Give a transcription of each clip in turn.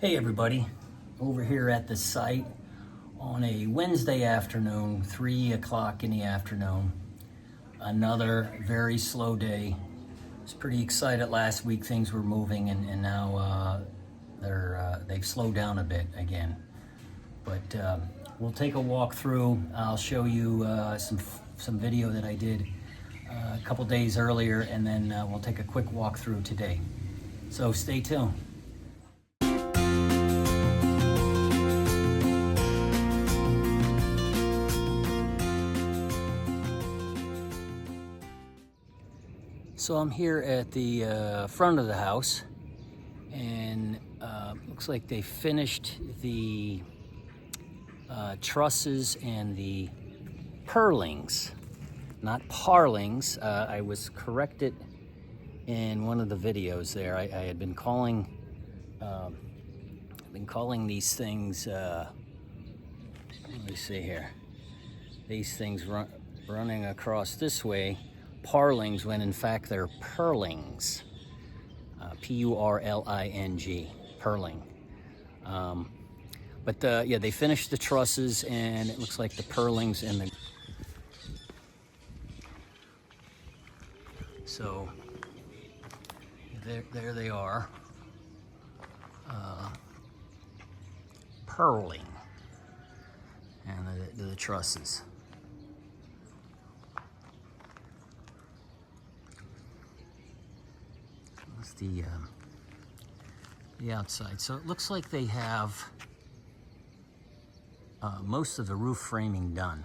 Hey everybody, over here at the site on a Wednesday afternoon, 3 o'clock in the afternoon. Another very slow day. I was pretty excited last week, things were moving, and now they've slowed down a bit again. But we'll take a walk through. I'll show you some video that I did a couple days earlier, and then we'll take a quick walk through today. So stay tuned. So I'm here at the front of the house, and looks like they finished the trusses and the purlings, not parlings. I was corrected in one of the videos there. I had been calling these things. Let me see here. These things running across this way, parlings, when in fact they're purlings. P-U-R-L-I-N-G, purling. But yeah, they finished the trusses, and it looks like the purlings and the... So, there they are. Purling. And the trusses. That's the outside. So it looks like they have most of the roof framing done.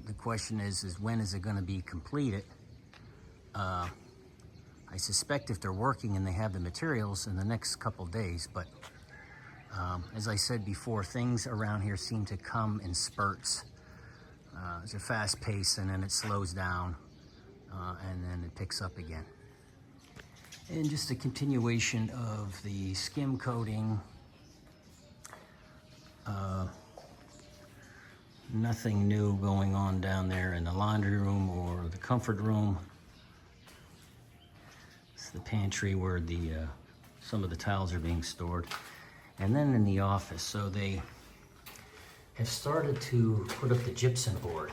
The question is when is it going to be completed? I suspect if they're working and they have the materials, in the next couple days, but as I said before, things around here seem to come in spurts. It's a fast pace, and then it slows down, and then it picks up again. And just a continuation of the skim coating. Nothing new going on down there in the laundry room or the comfort room. It's the pantry where the some of the towels are being stored. And then in the office, so they have started to put up the gypsum board,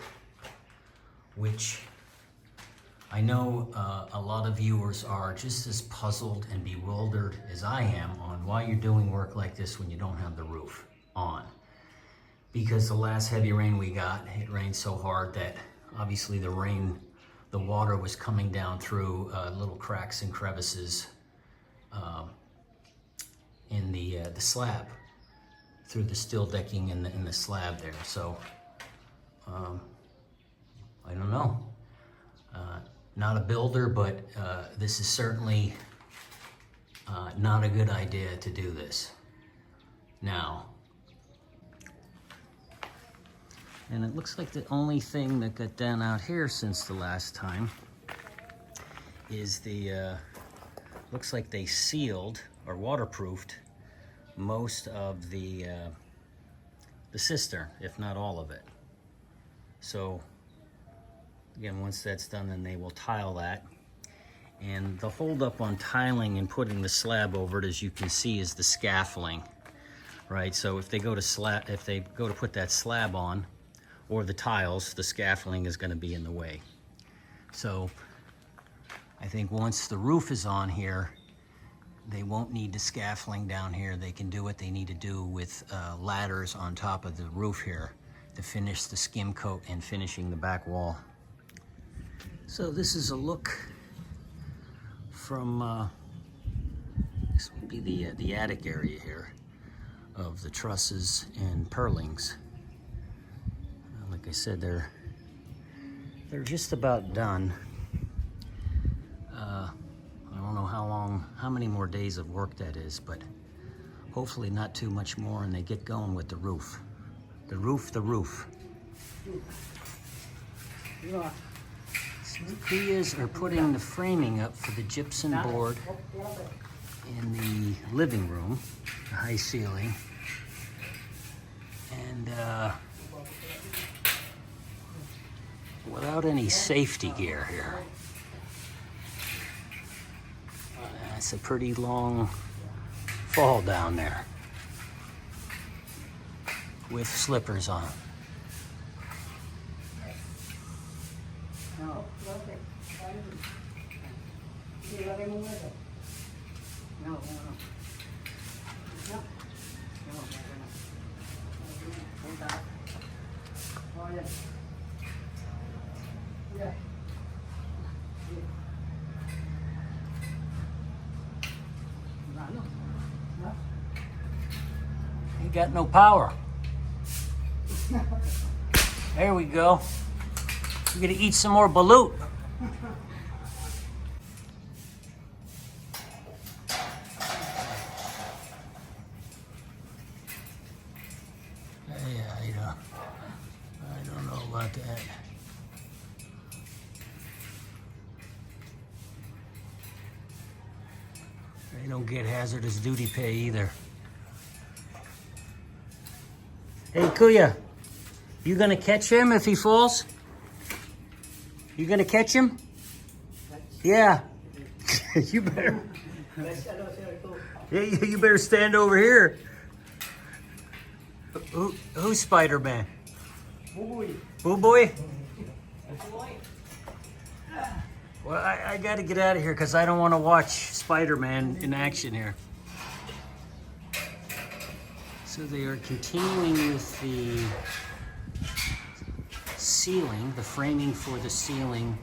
which I know a lot of viewers are just as puzzled and bewildered as I am on why you're doing work like this when you don't have the roof on. Because the last heavy rain we got, it rained so hard that obviously the water was coming down through little cracks and crevices in the slab, through the steel decking in the slab there. So I don't know. Not a builder, but this is certainly not a good idea to do this now. And it looks like the only thing that got done out here since the last time is the, looks like they sealed or waterproofed most of the cistern, if not all of it. So again, once that's done, then they will tile that. And the holdup on tiling and putting the slab over it, as you can see, is the scaffolding, right? So if they go to put that slab on, or the tiles, the scaffolding is going to be in the way. So I think once the roof is on here, they won't need the scaffolding down here. They can do what they need to do with ladders on top of the roof here to finish the skim coat and finishing the back wall. So this is a look from, this would be the attic area here of the trusses and purlings. Like I said, they're just about done. I don't know how many more days of work that is, but hopefully not too much more, and they get going with the roof. The roof. Yeah. The Prias are putting the framing up for the gypsum board in the living room, the high ceiling. And without any safety gear here. It's a pretty long fall down there with slippers on. No. Ain't got no power. There we go. We're gonna eat some more balut. I don't know about that. They don't get hazardous duty pay either. Hey, Kuya, you gonna catch him if he falls? You gonna catch him? Yeah. You better. You better stand over here. Who's Spider-Man? Boo Boy? Well, I gotta get out of here because I don't want to watch Spider-Man in action here. So they are continuing with the ceiling, the framing for the ceiling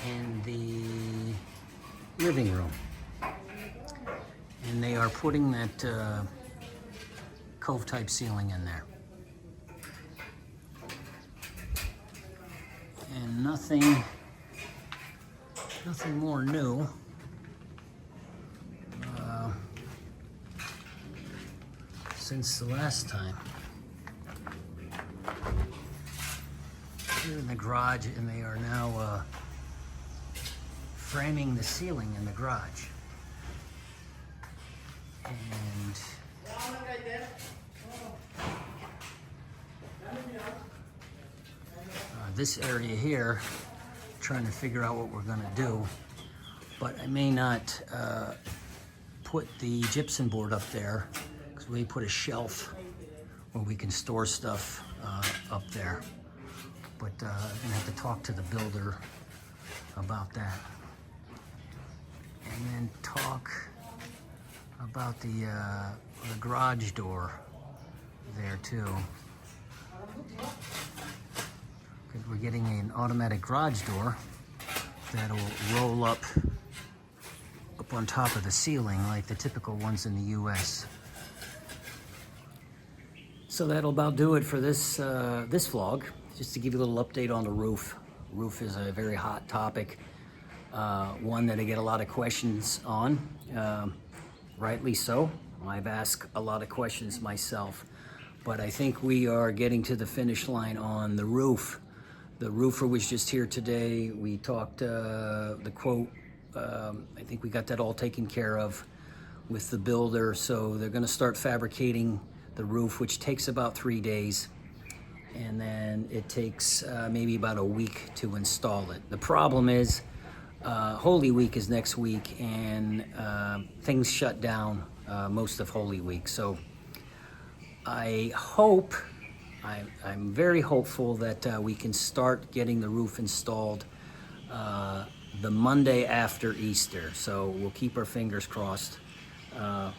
in the living room. And they are putting that cove type ceiling in there. And nothing more new. Since the last time. Here in the garage, and they are now framing the ceiling in the garage. And this area here, trying to figure out what we're gonna do, but I may not put the gypsum board up there because we put a shelf where we can store stuff up there. But I'm gonna have to talk to the builder about that. And then talk about the garage door there too. Because we're getting an automatic garage door that'll roll up on top of the ceiling like the typical ones in the US. So that'll about do it for this this vlog. Just to give you a little update on the roof. Roof is a very hot topic, one that I get a lot of questions on, rightly so. I've asked a lot of questions myself, but I think we are getting to the finish line on the roof. The roofer was just here today. We talked the quote. I think we got that all taken care of with the builder. So they're going to start fabricating the roof, which takes about 3 days. And then it takes maybe about a week to install it. The problem is Holy Week is next week, and things shut down most of Holy Week. So I hope, I'm very hopeful that we can start getting the roof installed the Monday after Easter. So we'll keep our fingers crossed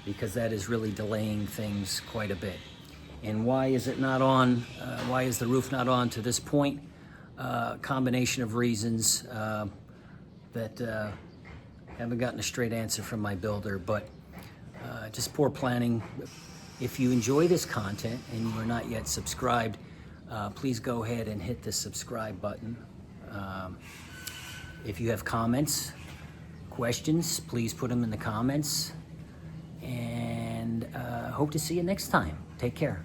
because that is really delaying things quite a bit. And why is it not on? Why is the roof not on to this point? Combination of reasons that haven't gotten a straight answer from my builder, but just poor planning. If you enjoy this content and you are not yet subscribed, please go ahead and hit the subscribe button. If you have comments, questions, please put them in the comments. And hope to see you next time. Take care.